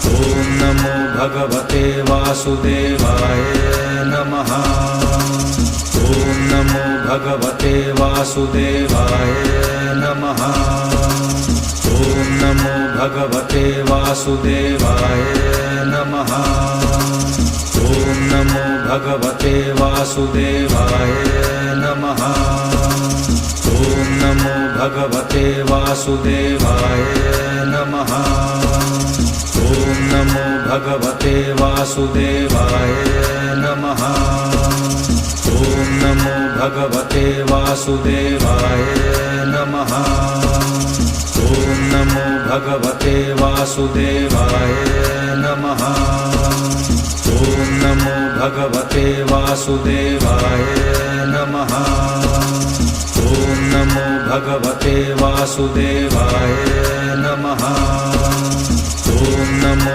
ॐ नमो भगवते वासुदेवाय नमः। ॐ नमो भगवते वासुदेवाय नमः। ॐ नमो भगवते वासुदेवाय नमः। ॐ नमो भगवते वासुदेवाय नमः। ॐ नमो भगवते वासुदेवाय नमः। ॐ नमो भगवते वासुदेवाय नमः। ॐ नमो भगवते वासुदेवाय नमः। ॐ नमो भगवते वासुदेवाय नमः। ॐ नमो भगवते वासुदेवाय नमः। ॐ नमो भगवते वासुदेवाय नमः। ॐ नमो